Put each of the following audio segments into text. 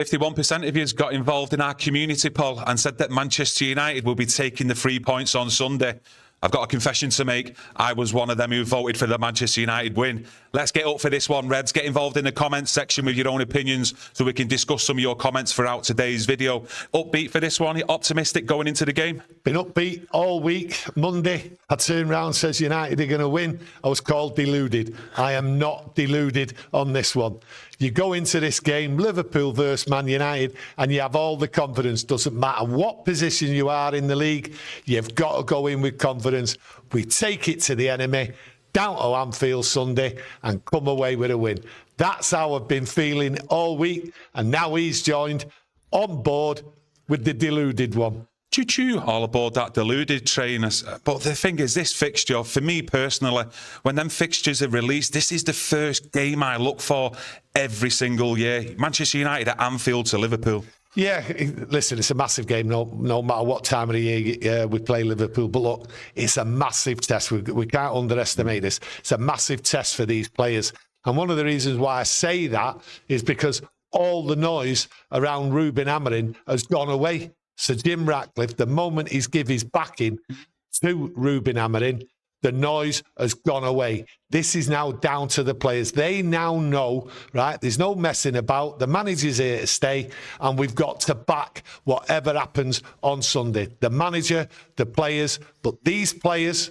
51% of you got involved in our community poll and said that Manchester United will be taking the 3 points on Sunday. I've got a confession to make. I was one of them who voted for the Manchester United win. Let's get up for this one, Reds. Get involved in the comments section with your own opinions so we can discuss some of your comments throughout today's video. Upbeat for this one? Optimistic going into the game? Been upbeat all week. Monday, I turned around and says United are going to win. I was called deluded. I am not deluded on this one. You go into this game, Liverpool versus Man United, and you have all the confidence. Doesn't matter what position you are in the league, you've got to go in with confidence. We take it to the enemy, down to Anfield Sunday, and come away with a win. That's how I've been feeling all week, and now he's joined on board with the deluded one. Choo-choo, all aboard that deluded train. But the thing is, this fixture, for me personally, when them fixtures are released, this is the first game I look for every single year. Manchester United at Anfield to Liverpool. Yeah, listen, it's a massive game, no matter what time of the year we play Liverpool. But look, it's a massive test. We can't underestimate this. It's a massive test for these players. And one of the reasons why I say that is because all the noise around Ruben Amorim has gone away. So Jim Ratcliffe, the moment he's give his backing to Ruben Amorim, the noise has gone away. This is now down to the players. They now know, right? There's no messing about. The manager's here to stay, and we've got to back whatever happens on Sunday. The manager, the players, but these players,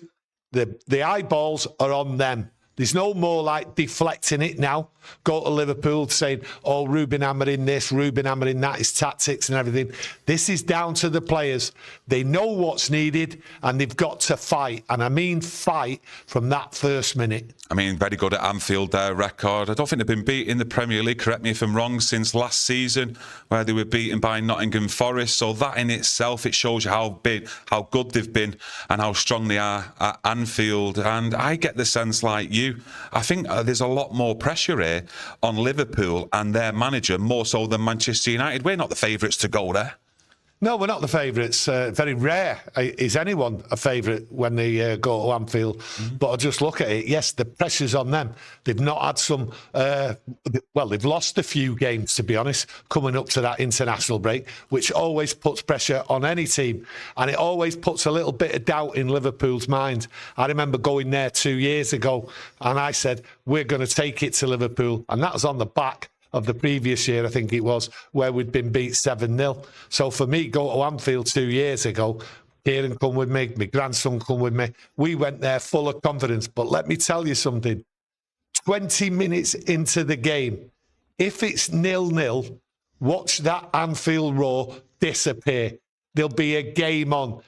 the eyeballs are on them. There's no more like deflecting it now. Go to Liverpool saying, oh, Ruben Amorim this, Ruben Amorim that, his tactics and everything. This is down to the players. They know what's needed and they've got to fight. And I mean fight from that first minute. I mean, very good at Anfield, their record. I don't think they've been beat in the Premier League, correct me if I'm wrong, since last season, where they were beaten by Nottingham Forest. So that in itself, it shows you how good they've been and how strong they are at Anfield. And I get the sense, like you, I think there's a lot more pressure here on Liverpool and their manager, more so than Manchester United. We're not the favourites to go there. No, we're not the favourites. Very rare is anyone a favourite when they go to Anfield. But I just look at it. Yes, the pressure's on them. They've not had some... well, they've lost a few games, to be honest, coming up to that international break, which always puts pressure on any team. And it always puts a little bit of doubt in Liverpool's mind. I remember going there 2 years ago, and I said, we're going to take it to Liverpool. And that was on the back of the previous year, I think it was, where we'd been beat 7-0. So for me, go to Anfield 2 years ago, Kieran come with me, my grandson come with me. We went there full of confidence. But let me tell you something. 20 minutes into the game, if it's 0-0, watch that Anfield roar disappear. There'll be a game on.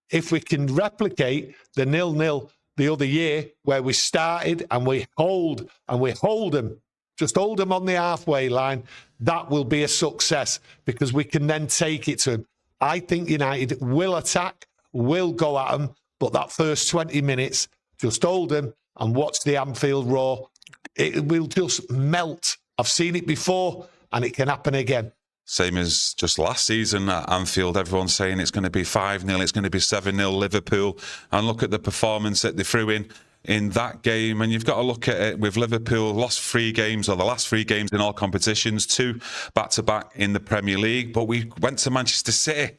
If we can replicate the 0-0 the other year, where we started and we hold them, just hold them on the halfway line, that will be a success because we can then take it to them. I think United will attack, will go at them, but that first 20 minutes, just hold them and watch the Anfield roar. It will just melt. I've seen it before and it can happen again. Same as just last season at Anfield, everyone's saying it's going to be 5-0, it's going to be 7-0 Liverpool. And look at the performance that they threw in that game, and you've got to look at it with Liverpool, lost 3 games, or the last 3 games in all competitions, 2 back-to-back in the Premier League, but we went to Manchester City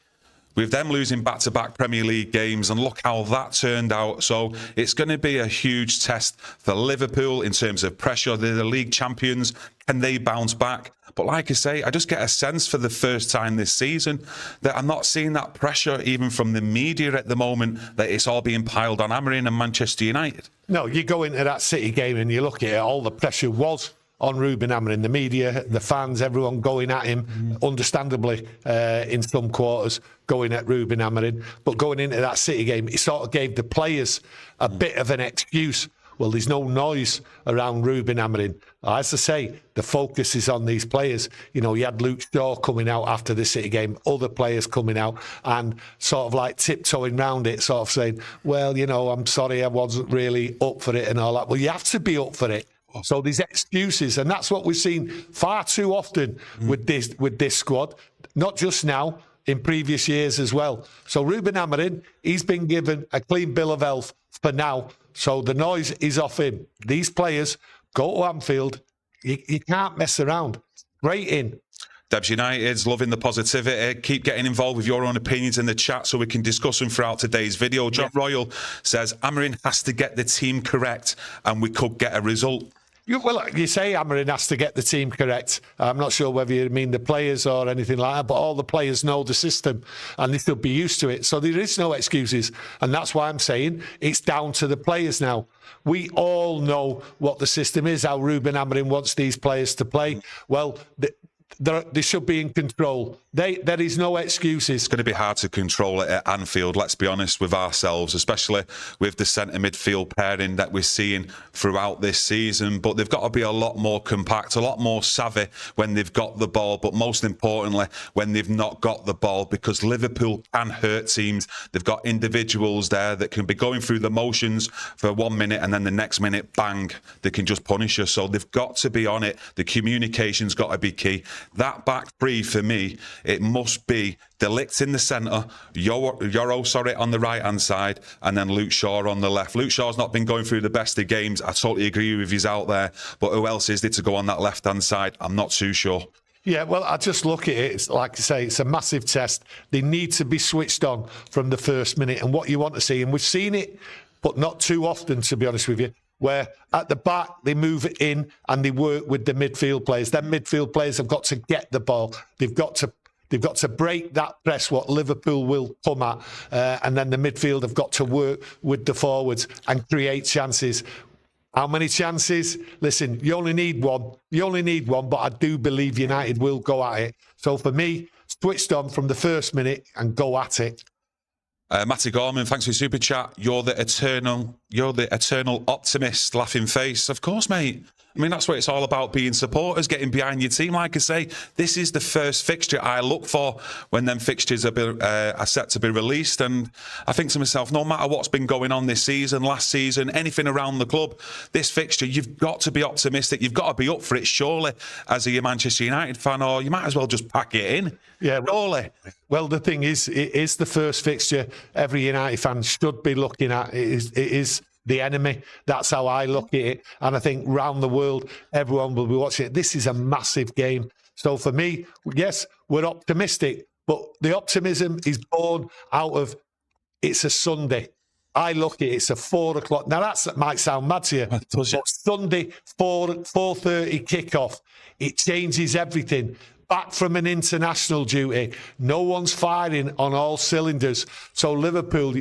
with them losing back-to-back Premier League games, and look how that turned out. So it's going to be a huge test for Liverpool in terms of pressure. They're the league champions. Can they bounce back? But like I say, I just get a sense for the first time this season that I'm not seeing that pressure even from the media at the moment, that it's all being piled on Amorim and Manchester United. No, you go into that City game and you look at it, all the pressure was on Ruben Amorim, the media, the fans, everyone going at him, understandably, in some quarters, going at Ruben Amorim. But going into that City game, it sort of gave the players a bit of an excuse. Well, there's no noise around Ruben Amorim. As I say, the focus is on these players. You know, you had Luke Shaw coming out after the City game, other players coming out and sort of like tiptoeing round it, sort of saying, well, you know, I'm sorry, I wasn't really up for it and all that. Well, you have to be up for it. So these excuses, and that's what we've seen far too often with this squad, not just now, in previous years as well. So Ruben Amorim, he's been given a clean bill of health for now. So the noise is off him. These players go to Anfield. You can't mess around. Right in. Debs United's loving the positivity. Keep getting involved with your own opinions in the chat so we can discuss them throughout today's video. John Royal says, Amorim has to get the team correct and we could get a result. Well, you say Amorim has to get the team correct. I'm not sure whether you mean the players or anything like that, but all the players know the system and they should be used to it. So there is no excuses. And that's why I'm saying it's down to the players now. We all know what the system is, how Ruben Amorim wants these players to play. Well, they should be in control. There is no excuses. It's going to be hard to control it at Anfield, let's be honest with ourselves, especially with the centre midfield pairing that we're seeing throughout this season. But they've got to be a lot more compact, a lot more savvy when they've got the ball, but most importantly, when they've not got the ball, because Liverpool can hurt teams. They've got individuals there that can be going through the motions for 1 minute and then the next minute, bang, they can just punish us. So they've got to be on it. The communication's got to be key. That back three, for me, it must be De Ligt in the centre, Yoro on the right-hand side, and then Luke Shaw on the left. Luke Shaw's not been going through the best of games. I totally agree with he's out there. But who else is there to go on that left-hand side? I'm not too sure. Yeah, well, I just look at it. It's like I say, it's a massive test. They need to be switched on from the first minute. And what you want to see, and we've seen it, but not too often, to be honest with you, where at the back they move it in and they work with the midfield players. Then midfield players have got to get the ball. They've got to break that press, what Liverpool will come at, and then the midfield have got to work with the forwards and create chances. How many chances? Listen, you only need one. You only need one, but I do believe United will go at it. So for me, switched on from the first minute and go at it. Matty Gorman, thanks for your super chat. You're the eternal optimist, laughing face. Of course, mate. I mean, that's what it's all about, being supporters, getting behind your team. Like I say, this is the first fixture I look for when them fixtures are set to be released. And I think to myself, no matter what's been going on this season, last season, anything around the club, this fixture, you've got to be optimistic. You've got to be up for it, surely, as a Manchester United fan, or you might as well just pack it in. Yeah, surely. Well, the thing is, it is the first fixture every United fan should be looking at. It is the enemy. That's how I look at it. And I think round the world, everyone will be watching it. This is a massive game. So for me, yes, we're optimistic, but the optimism is born out of it's a Sunday. I look at it, it's a 4 o'clock. Now, that might sound mad to you, but Sunday, 4:30 kickoff. It changes everything. Back from an international duty. No one's firing on all cylinders. So Liverpool,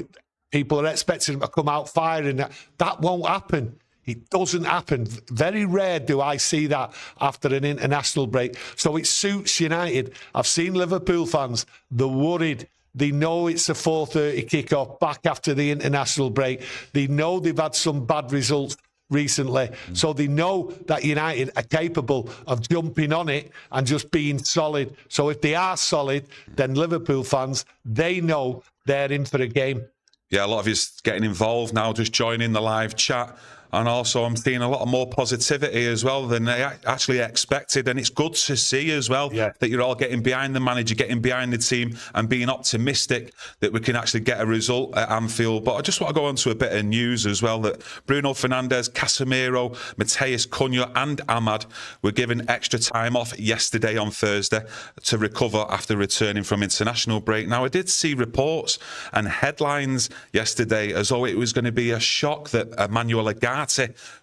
people are expecting them to come out firing. That won't happen. It doesn't happen. Very rare do I see that after an international break. So it suits United. I've seen Liverpool fans, they're worried. They know it's a 4:30 kickoff back after the international break. They know they've had some bad results recently. So they know that United are capable of jumping on it and just being solid. So if they are solid, then Liverpool fans, they know they're in for a game. Yeah, a lot of you getting involved now, just joining the live chat. And also I'm seeing a lot more positivity as well than I actually expected. And it's good to see as well that you're all getting behind the manager, getting behind the team and being optimistic that we can actually get a result at Anfield. But I just want to go on to a bit of news as well, that Bruno Fernandes, Casemiro, Mateus Cunha and Amad were given extra time off yesterday on Thursday to recover after returning from international break. Now, I did see reports and headlines yesterday as though it was going to be a shock that Emmanuel Agati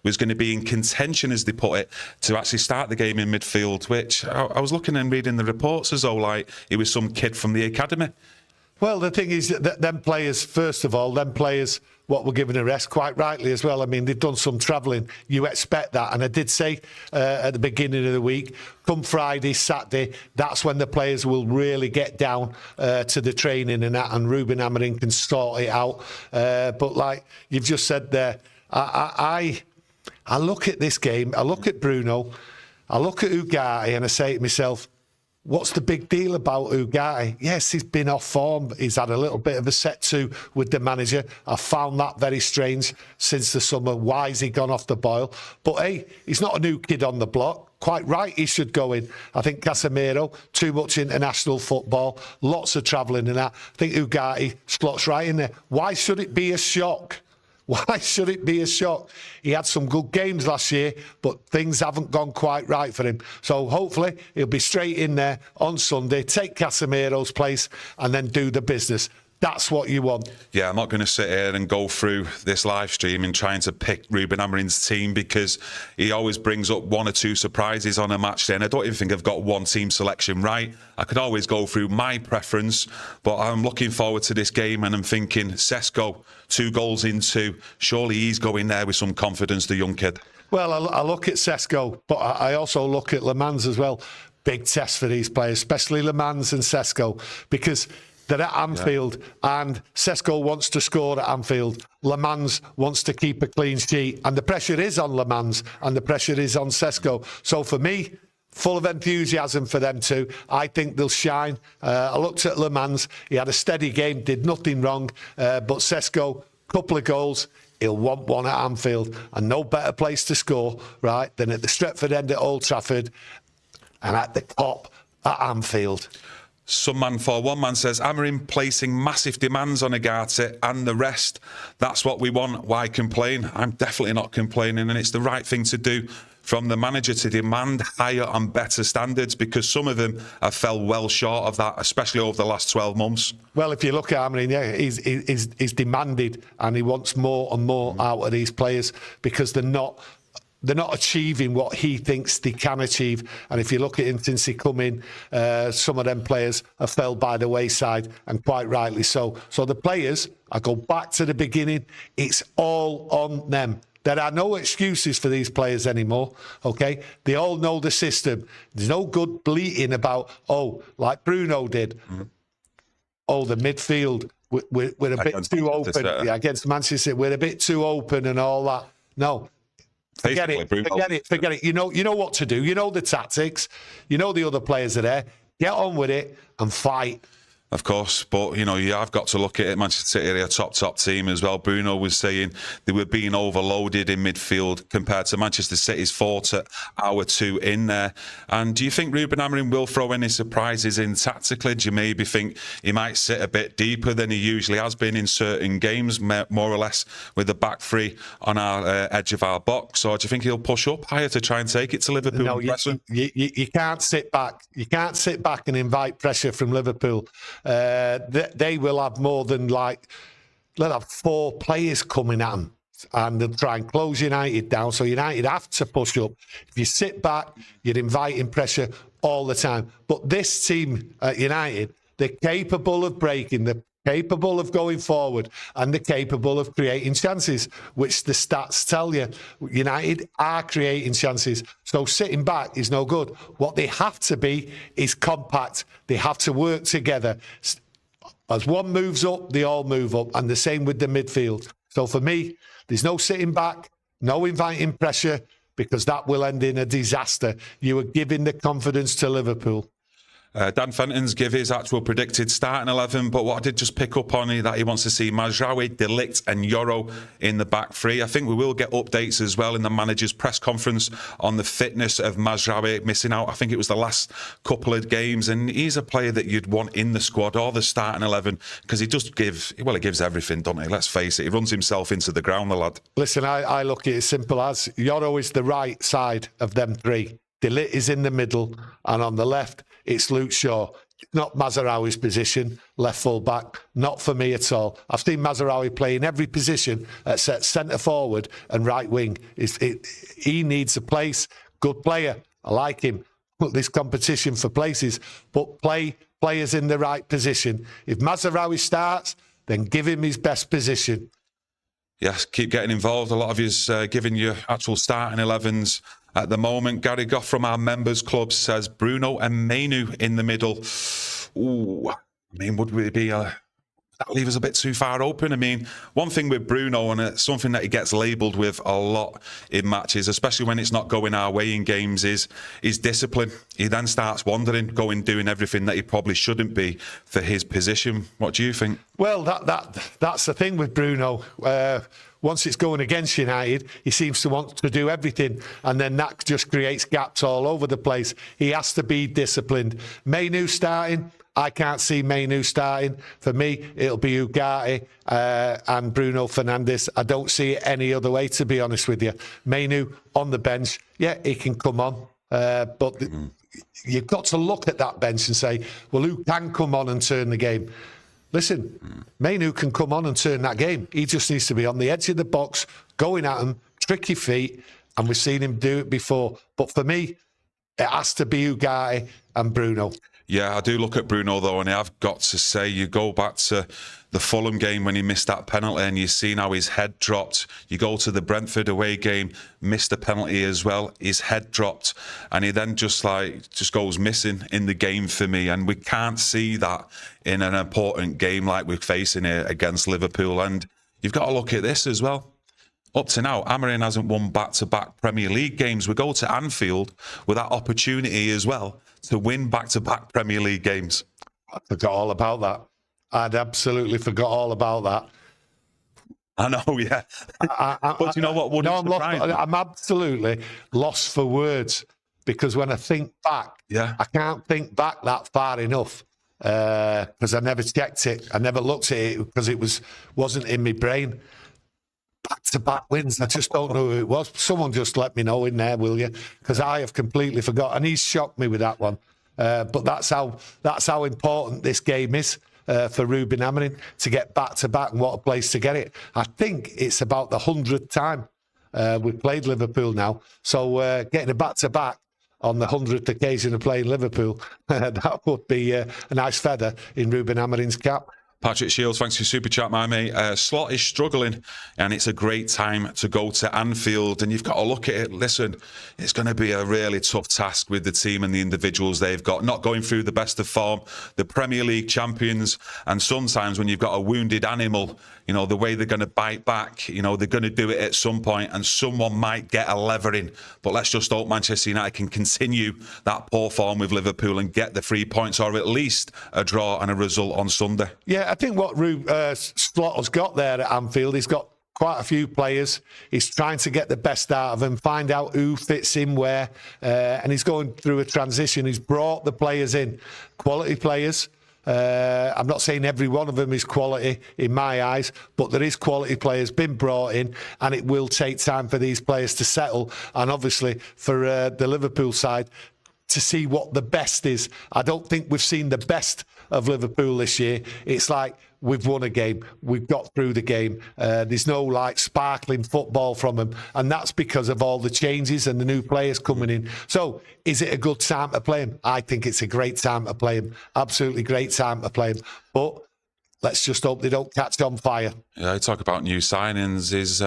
was going to be in contention, as they put it, to actually start the game in midfield, which I was looking and reading the reports as though like he was some kid from the academy. Well, the thing is that them players, first of all, what were given a rest, quite rightly as well. I mean, they've done some travelling. You expect that. And I did say at the beginning of the week, come Friday, Saturday, that's when the players will really get down to the training and that, and Ruben Amorim can sort it out. But like you've just said there, I look at this game, I look at Bruno, I look at Ugarte and I say to myself, what's the big deal about Ugarte? Yes, he's been off form. He's had a little bit of a set to with the manager. I found that very strange since the summer. Why has he gone off the boil? But hey, he's not a new kid on the block. Quite right, he should go in. I think Casemiro, too much international football, lots of travelling and that. I think Ugarte slots right in there. Why should it be a shock? Why should it be a shock? He had some good games last year, but things haven't gone quite right for him. So hopefully he'll be straight in there on Sunday, take Casemiro's place, and then do the business. That's what you want. Yeah, I'm not going to sit here and go through this live stream and trying to pick Ruben Amorim's team, because he always brings up one or two surprises on a match day, and I don't even think I've got one team selection right. I could always go through my preference, but I'm looking forward to this game, and I'm thinking Sesko, 2 goals into, surely he's going there with some confidence, the young kid. Well, I look at Sesko, but I also look at Le Mans as well. Big test for these players, especially Le Mans and Sesko, because they're at Anfield, and Sesko wants to score at Anfield. Le Mans wants to keep a clean sheet, and the pressure is on Le Mans, and the pressure is on Sesko. So for me, full of enthusiasm for them two. I think they'll shine. I looked at Le Mans. He had a steady game, did nothing wrong. But Sesko, couple of goals. He'll want one at Anfield, and no better place to score, right, than at the Stretford end at Old Trafford and at the Kop at Anfield. One man says, Amorim placing massive demands on Agate and the rest. That's what we want. Why complain? I'm definitely not complaining, and it's the right thing to do from the manager to demand higher and better standards, because some of them have fell well short of that, especially over the last 12 months. Well, if you look at Amorim, yeah, he's demanded, and he wants more and more out of these players, because they're not achieving what he thinks they can achieve. And if you look at him since he come in, some of them players have fell by the wayside, and quite rightly so. So the players, I go back to the beginning, it's all on them. There are no excuses for these players anymore, okay? They all know the system. There's no good bleating about, like Bruno did. The midfield, we're a bit too open. Yeah, against Manchester, we're a bit too open and all that. No. Forget it. You know what to do. You know the tactics. You know the other players are there. Get on with it and fight. Of course, but you have got to look at it. Manchester City are a top team as well. Bruno was saying they were being overloaded in midfield compared to Manchester City's 4 to our 2 in there. And do you think Ruben Amorim will throw any surprises in tactically? Do you maybe think he might sit a bit deeper than he usually has been in certain games, more or less with the back three on our edge of our box? Or do you think he'll push up higher to try and take it to Liverpool? No, you can't sit back. You can't sit back and invite pressure from Liverpool. They will have more than they'll have 4 players coming at them, and they'll try and close United down. So United have to push up. If you sit back, you're inviting pressure all the time. But this team at United, they're capable of breaking, they're capable of going forward, and they're capable of creating chances, which the stats tell you. United are creating chances. So sitting back is no good. What they have to be is compact. They have to work together. As one moves up, they all move up, and the same with the midfield. So for me, there's no sitting back, no inviting pressure, because that will end in a disaster. You are giving the confidence to Liverpool. Dan Fenton's give his actual predicted starting 11, but what I did just pick up on is that he wants to see Mazraoui, De Ligt and Yoro in the back three. I think we will get updates as well in the manager's press conference on the fitness of Mazraoui missing out. I think it was the last couple of games, and he's a player that you'd want in the squad or the starting 11, because he gives everything, doesn't he? Let's face it, he runs himself into the ground, the lad. Listen, I look at it as simple as Yoro is the right side of them 3. De Ligt is in the middle, and on the left, it's Luke Shaw. Not Mazraoui's position, left full back. Not for me at all. I've seen Mazraoui play in every position except centre forward and right wing. He needs a place. Good player. I like him. Put this competition for places, but players in the right position. If Mazraoui starts, then give him his best position. Yes, keep getting involved. A lot of you's giving you actual starting 11s at the moment. Gary Goff from our members club says Bruno and Manu in the middle. Ooh, I mean, would we be that leave us a bit too far open? I mean, one thing with Bruno, and it's something that he gets labelled with a lot in matches, especially when it's not going our way in games, is discipline. He then starts wandering, doing everything that he probably shouldn't be for his position. What do you think? Well, that's the thing with Bruno. Once it's going against United, he seems to want to do everything, and then that just creates gaps all over the place. He has to be disciplined. Manu starting, I can't see Mainu starting. For me, it'll be Ugarte and Bruno Fernandes. I don't see it any other way, to be honest with you. Mainu on the bench, yeah, he can come on. But you've got to look at that bench and say, well, who can come on and turn the game? Listen, Mainu can come on and turn that game. He just needs to be on the edge of the box, going at him, tricky feet, and we've seen him do it before. But for me, it has to be Ugarte and Bruno. Yeah, I do look at Bruno, though, and I've got to say, you go back to the Fulham game when he missed that penalty and you've seen how his head dropped. You go to the Brentford away game, missed a penalty as well, his head dropped, and he then just goes missing in the game for me. And we can't see that in an important game like we're facing here against Liverpool. And you've got to look at this as well. Up to now, Amorim hasn't won back-to-back Premier League games. We go to Anfield with that opportunity as well to win back-to-back Premier League games. I forgot all about that. I'd absolutely forgot all about that. I know, yeah. But you know what? I'm absolutely lost for words, because when I think back, I can't think back that far enough, because I never checked it. I never looked at it because it wasn't in my brain. Back-to-back wins. I just don't know who it was. Someone just let me know in there, will you? Because I have completely forgotten. And he's shocked me with that one. But that's how important this game is for Ruben Amorim, to get back-to-back, and what a place to get it. I think it's about the 100th time we've played Liverpool now. So getting a back-to-back on the 100th occasion of playing Liverpool, that would be a nice feather in Ruben Amorim's cap. Patrick Shields, thanks for your super chat, my mate. Slot is struggling, and it's a great time to go to Anfield. And you've got to look at it. Listen, it's going to be a really tough task with the team and the individuals they've got. Not going through the best of form, the Premier League champions. And sometimes when you've got a wounded animal, you know, the way they're going to bite back, you know, they're going to do it at some point, and someone might get a levering. But let's just hope Manchester United can continue that poor form with Liverpool and get the 3 points, or at least a draw and a result on Sunday. Yeah, I think what Slot has got there at Anfield, he's got quite a few players. He's trying to get the best out of them, find out who fits in where, and he's going through a transition. He's brought the players in, quality players. I'm not saying every one of them is quality in my eyes, but there is quality players been brought in, and it will take time for these players to settle, and obviously for the Liverpool side to see what the best is. I don't think we've seen the best of Liverpool this year. It's like we've won a game, we've got through the game. There's no like sparkling football from them, and that's because of all the changes and the new players coming in. So is it a good time to play him? I think it's a great time to play him. Absolutely great time to play him. But let's just hope they don't catch on fire. Yeah, I talk about new signings. Is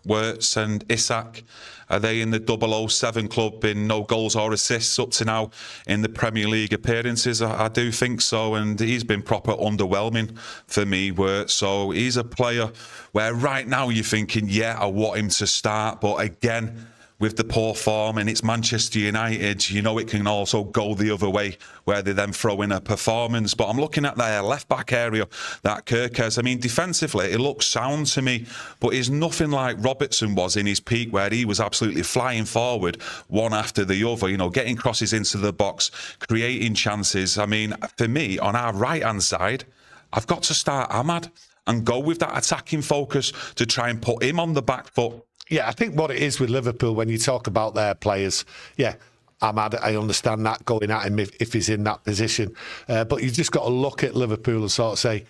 Wirtz and Isak, are they in the 007 club in no goals or assists up to now in the Premier League appearances? I do think so, and he's been proper underwhelming for me, Wirtz. So he's a player where right now you're thinking, yeah, I want him to start, but again, with the poor form, and it's Manchester United, you know it can also go the other way, where they then throw in a performance. But I'm looking at their left-back area, that Kirkes. I mean, defensively, it looks sound to me, but he's nothing like Robertson was in his peak, where he was absolutely flying forward, one after the other, you know, getting crosses into the box, creating chances. I mean, for me, on our right-hand side, I've got to start Ahmad and go with that attacking focus to try and put him on the back foot. Yeah, I think what it is with Liverpool, when you talk about their players, yeah, I understand that, going at him if he's in that position. But you just got to look at Liverpool and sort of say,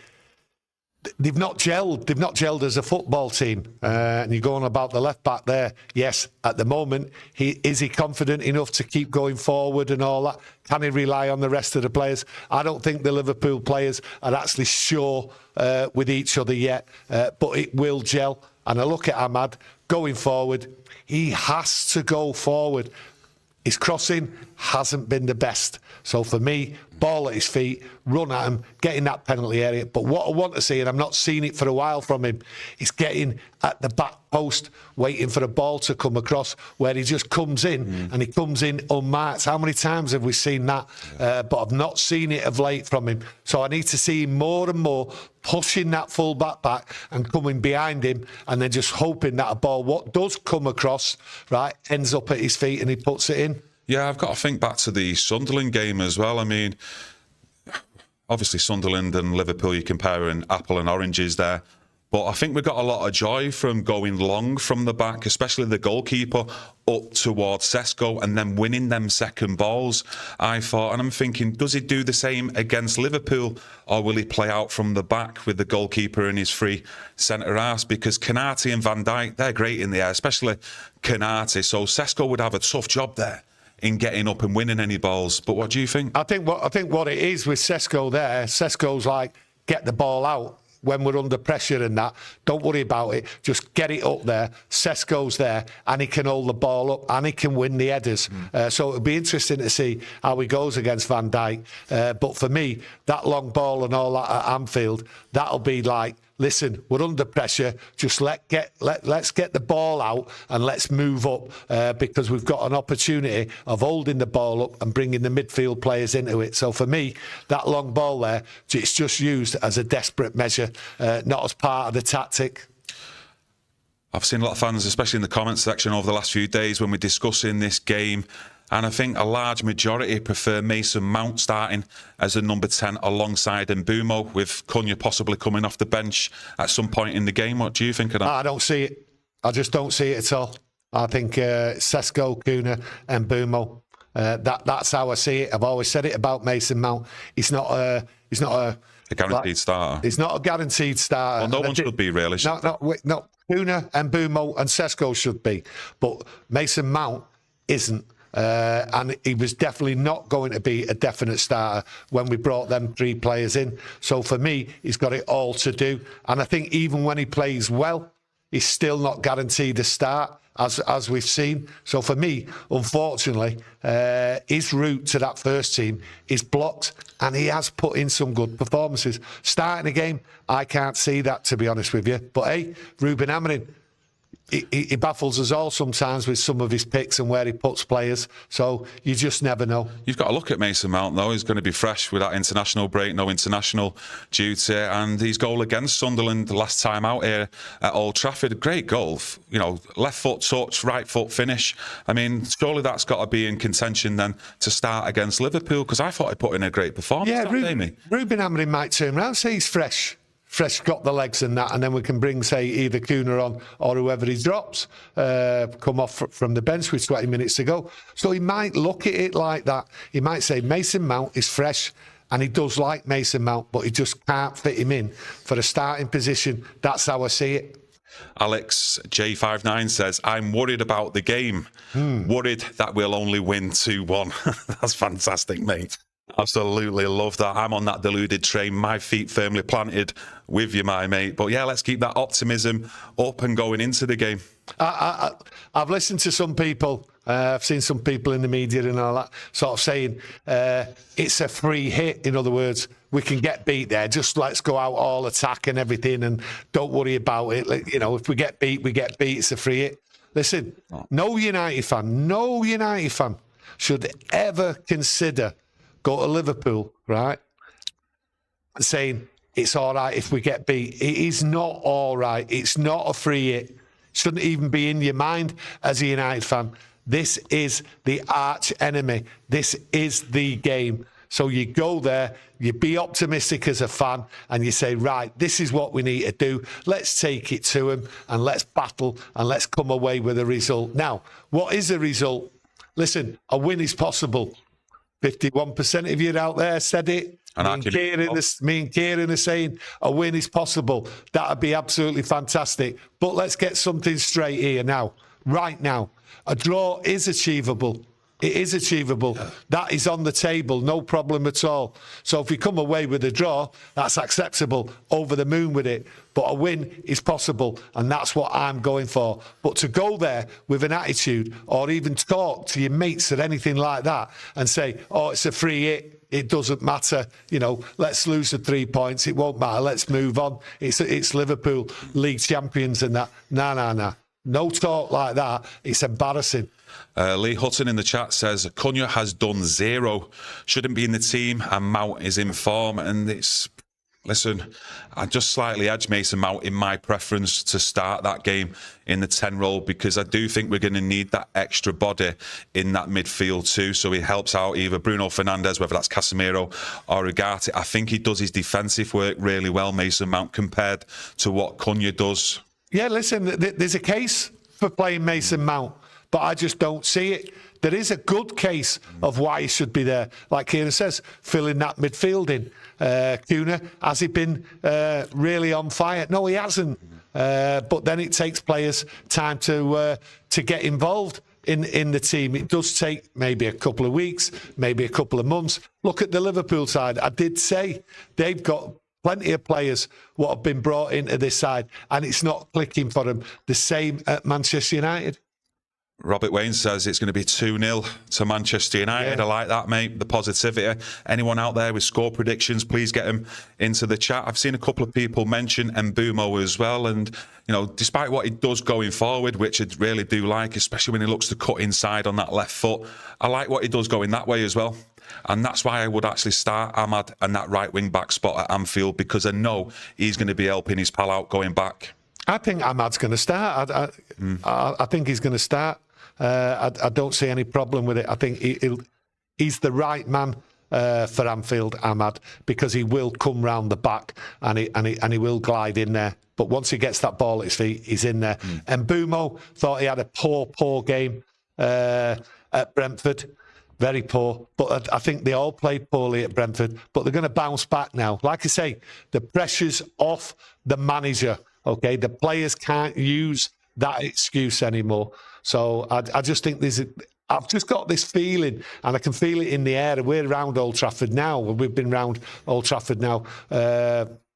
they've not gelled. They've not gelled as a football team. And you're going about the left back there. Yes, at the moment, is he confident enough to keep going forward and all that? Can he rely on the rest of the players? I don't think the Liverpool players are actually sure with each other yet. But it will gel. And I look at Ahmad going forward. He has to go forward. His crossing hasn't been the best. So for me, ball at his feet, run at him, get in that penalty area. But what I want to see, and I'm not seeing it for a while from him, is getting at the back post, waiting for a ball to come across, where he just comes in and he comes in unmarked. How many times have we seen that? But I've not seen it of late from him. So I need to see him more and more pushing that full back and coming behind him, and then just hoping that a ball, what does come across, right, ends up at his feet and he puts it in. Yeah, I've got to think back to the Sunderland game as well. I mean, obviously Sunderland and Liverpool, you're comparing apple and oranges there. But I think we got a lot of joy from going long from the back, especially the goalkeeper, up towards Sesko and then winning them second balls, I thought. And I'm thinking, does he do the same against Liverpool, or will he play out from the back with the goalkeeper in his free centre-half? Because Konaté and Van Dijk, they're great in the air, especially Konaté. So Sesko would have a tough job there in getting up and winning any balls. But what do you think? I think what it is with Sesko there, Sesko's like, get the ball out. When we're under pressure and that, don't worry about it. Just get it up there. Sesko's there, and he can hold the ball up, and he can win the headers. So it'll be interesting to see how he goes against Van Dijk. But for me, that long ball and all that at Anfield, that'll be like, listen, we're under pressure. Just let's get the ball out and let's move up because we've got an opportunity of holding the ball up and bringing the midfield players into it. So for me, that long ball there, it's just used as a desperate measure, not as part of the tactic. I've seen a lot of fans, especially in the comments section over the last few days when we're discussing this game, and I think a large majority prefer Mason Mount starting as a number 10 alongside Mbeumo, with Cunha possibly coming off the bench at some point in the game. What do you think of that? I don't see it. I just don't see it at all. I think Sesko, Cunha and Mbeumo, that's how I see it. I've always said it about Mason Mount. He's not a guaranteed starter. He's not a guaranteed starter. Well, no one should be, really. No. Cunha and Mbeumo and Sesko should be. But Mason Mount isn't. And he was definitely not going to be a definite starter when we brought them three players in. So for me, he's got it all to do. And I think even when he plays well, he's still not guaranteed a start, as we've seen. So for me, unfortunately, his route to that first team is blocked, and he has put in some good performances. Starting a game, I can't see that, to be honest with you. But hey, Ruben Amorim, he baffles us all sometimes with some of his picks and where he puts players. So you just never know. You've got to look at Mason Mount, though. He's going to be fresh with that international break, no international duty. And his goal against Sunderland the last time out here at Old Trafford, great goal. You know, left foot touch, right foot finish. I mean, surely that's got to be in contention then to start against Liverpool, because I thought he put in a great performance. Yeah, Ruben Amorim might turn around, say he's fresh, got the legs and that, and then we can bring, say, either Cunha on or whoever he drops, come off from the bench with 20 minutes to go. So he might look at it like that. He might say Mason Mount is fresh, and he does like Mason Mount, but he just can't fit him in for a starting position. That's how I see it. Alex J59 says, I'm worried about the game. Worried that we'll only win 2-1. That's fantastic, mate. Absolutely love that. I'm on that deluded train, my feet firmly planted with you, my mate. But yeah, let's keep that optimism up and going into the game. I've listened to some people, I've seen some people in the media and all that sort of saying it's a free hit. In other words, we can get beat there. Just let's go out all attack and everything and don't worry about it. Like, you know, if we get beat, we get beat. It's a free hit. Listen, no United fan should ever consider go to Liverpool, right, saying it's all right if we get beat. It is not all right. It's not a free hit. Shouldn't even be in your mind as a United fan. This is the arch enemy. This is the game. So you go there, you be optimistic as a fan, and you say, right, this is what we need to do. Let's take it to him, and let's battle, and let's come away with a result. Now, what is a result? Listen, a win is possible. 51% of you out there said it. Me and Kieran are saying a win is possible. That would be absolutely fantastic. But let's get something straight here now. Right now. A draw is achievable. It is achievable. Yeah. That is on the table, no problem at all. So if we come away with a draw, that's acceptable, over the moon with it. But a win is possible, and that's what I'm going for. But to go there with an attitude, or even talk to your mates or anything like that, and say, oh, it's a free hit, it doesn't matter, you know, let's lose the 3 points, it won't matter, let's move on. It's Liverpool, league champions and that. Nah. No talk like that. It's embarrassing. Lee Hutton in the chat says Cunha has done 0, shouldn't be in the team, and Mount is in form. And it's Listen, I just slightly edge Mason Mount in my preference to start that game in the 10 role, because I do think we're going to need that extra body in that midfield too. So he helps out either Bruno Fernandes, whether that's Casemiro or Ugarte. I think he does his defensive work really well, Mason Mount, compared to what Cunha does. Yeah, listen, there's a case for playing Mason Mount, but I just don't see it. There is a good case of why he should be there. Like Kieran says, filling that midfield in. Cunha, has he been really on fire? No, he hasn't. But then it takes players time to get involved in the team. It does take maybe a couple of weeks, maybe a couple of months. Look at the Liverpool side. I did say they've got plenty of players what have been brought into this side, and it's not clicking for them. The same at Manchester United. Robert Wayne says it's going to be 2-0 to Manchester United. Yeah. I like that, mate. The positivity. Anyone out there with score predictions, please get them into the chat. I've seen a couple of people mention Mbeumo as well. And, you know, despite what he does going forward, which I really do like, especially when he looks to cut inside on that left foot, I like what he does going that way as well. And that's why I would actually start Ahmad and that right wing-back spot at Anfield, because I know he's going to be helping his pal out going back. I think Ahmad's going to start. I think he's going to start. I don't see any problem with it. I think he's the right man for Anfield, Ahmad, because he will come round the back and he will glide in there. But once he gets that ball at his feet, he's in there. And Mbeumo thought he had a poor game at Brentford. Very poor. But I think they all played poorly at Brentford. But they're going to bounce back now. Like I say, the pressure's off the manager. Okay, the players can't use that excuse anymore. So I just think I've just got this feeling, and I can feel it in the air. We're around Old Trafford now. We've been around Old Trafford now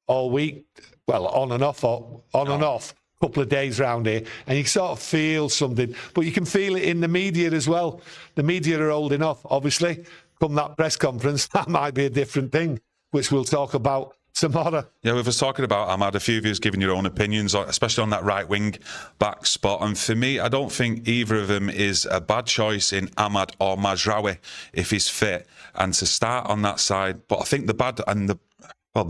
all week. Well, on and off, a couple of days round here, and you sort of feel something. But you can feel it in the media as well. The media are holding off. Obviously, come that press conference, that might be a different thing, which we'll talk about tomorrow. Yeah, we were talking about Ahmad. A few of you giving your own opinions, especially on that right wing back spot. And for me, I don't think either of them is a bad choice in Ahmad or Mazraoui if he's fit and to start on that side. But I think the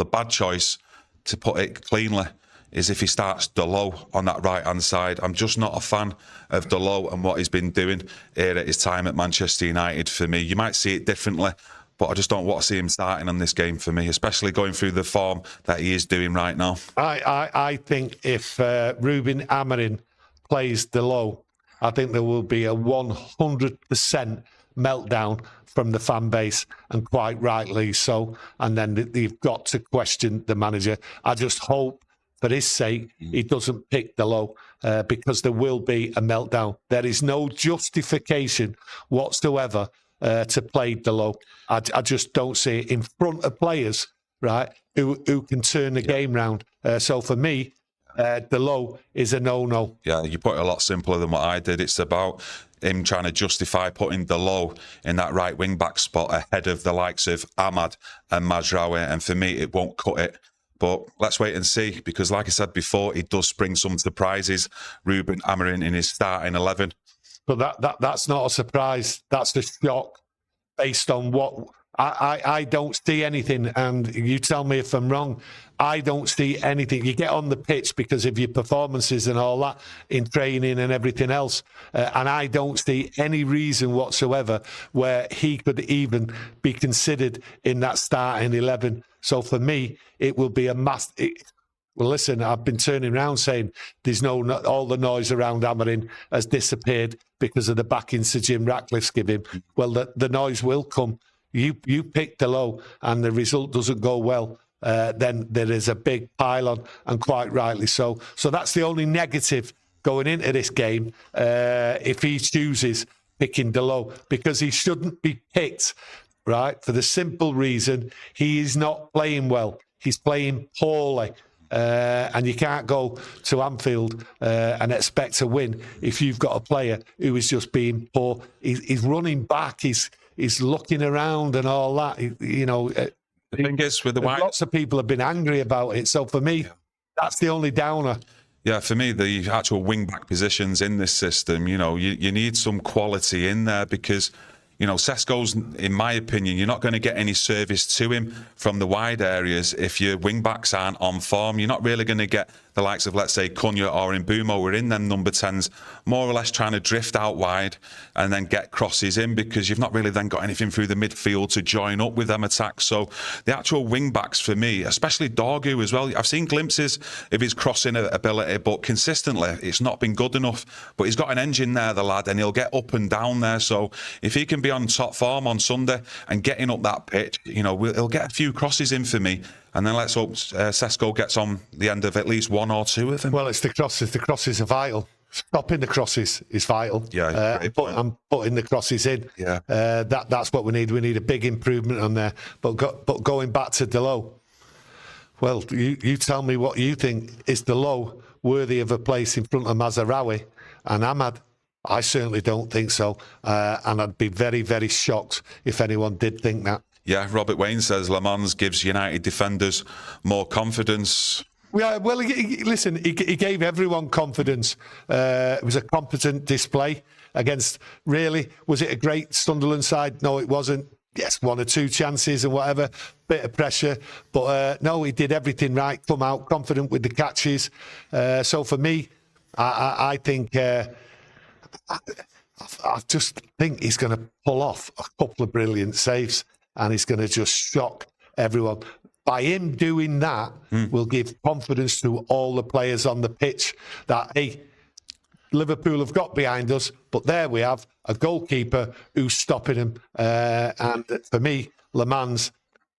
bad choice, to put it cleanly, is if he starts Dalot on that right-hand side. I'm just not a fan of Dalot and what he's been doing here at his time at Manchester United for me. You might see it differently, but I just don't want to see him starting on this game for me, especially going through the form that he is doing right now. I think if Ruben Amorim plays Dalot, I think there will be a 100% meltdown from the fan base, and quite rightly so. And then they've got to question the manager. I just hope, for his sake, he doesn't pick Dalot because there will be a meltdown. There is no justification whatsoever to play Dalot. I just don't see it in front of players, right, who can turn the game round. So for me, Dalot is a no-no. Yeah, you put it a lot simpler than what I did. It's about him trying to justify putting Dalot in that right wing-back spot ahead of the likes of Ahmad and Mazraoui, and for me, it won't cut it. But let's wait and see, because like I said before, he does spring some surprises, Ruben Amorim, in his starting 11. But that's not a surprise. That's a shock based on what... I don't see anything, and you tell me if I'm wrong. I don't see anything. You get on the pitch because of your performances and all that in training and everything else, and I don't see any reason whatsoever where he could even be considered in that starting 11. So for me, it will be a must. Well, listen, I've been turning around saying there's all the noise around Amorim has disappeared because of the backing Sir Jim Ratcliffe's giving. Well, the noise will come. You pick Dalot and the result doesn't go well, then there is a big pile-on, and quite rightly so. So that's the only negative going into this game if he chooses picking Dalot, because he shouldn't be picked, right, for the simple reason he is not playing well. He's playing poorly. And you can't go to Anfield and expect to win if you've got a player who is just being poor. He's running back. He's looking around and all that. The thing is, with lots of people have been angry about it. So for me, that's the only downer. Yeah, for me, the actual wing-back positions in this system, you need some quality in there, because You know, Sesko's, in my opinion, you're not going to get any service to him from the wide areas if your wing-backs aren't on form. You're not really going to get the likes of, let's say, Cunha or Mbeumo were in them number 10s, more or less trying to drift out wide and then get crosses in, because you've not really then got anything through the midfield to join up with them attacks. So the actual wing-backs for me, especially Dorgu as well, I've seen glimpses of his crossing ability, but consistently it's not been good enough. But he's got an engine there, the lad, and he'll get up and down there. So if he can be on top form on Sunday and getting up that pitch, you know, he'll get a few crosses in for me. And then let's hope Sesko gets on the end of at least one or two of them. Well, it's the crosses. The crosses are vital. Stopping the crosses is vital. Yeah, I'm putting the crosses in. Yeah, that's what we need. We need a big improvement on there. But going back to Delo, well, you tell me what you think. Is Delo worthy of a place in front of Mazraoui and Ahmad? I certainly don't think so. And I'd be very, very shocked if anyone did think that. Yeah, Robert Wayne says Le Mans gives United defenders more confidence. Yeah, well, listen, he gave everyone confidence. It was a competent display against, really, was it a great Sunderland side? No, it wasn't. Yes, 1 or 2 chances and whatever, bit of pressure. But no, he did everything right, come out confident with the catches. So for me, I think... I just think he's going to pull off a couple of brilliant saves and he's going to just shock everyone. By him doing that, will give confidence to all the players on the pitch that, hey, Liverpool have got behind us, but there we have a goalkeeper who's stopping him. And for me, Le Mans,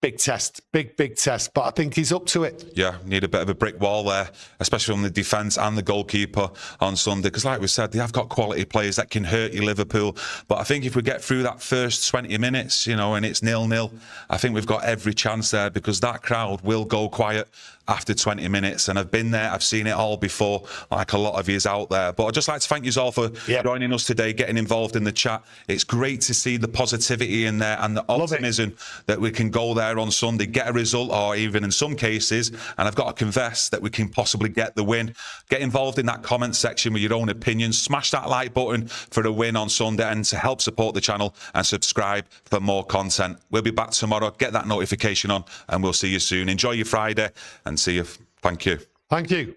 big test, big test, but I think he's up to it. Yeah, need a bit of a brick wall there, especially on the defence and the goalkeeper on Sunday, because like we said, they have got quality players that can hurt you, Liverpool. But I think if we get through that first 20 minutes, you know, and it's 0-0, I think we've got every chance there, because that crowd will go quiet after 20 minutes. And I've been there, I've seen it all before, like a lot of yous out there. But I'd just like to thank you all for joining us today, getting involved in the chat. It's great to see the positivity in there and the optimism that we can go there on Sunday, get a result, or even in some cases, and I've got to confess that we can possibly get the win. Get involved in that comment section with your own opinions. Smash that like button for a win on Sunday and to help support the channel, and subscribe for more content. We'll be back tomorrow. Get that notification on and we'll see you soon. Enjoy your Friday and see you. Thank you. Thank you.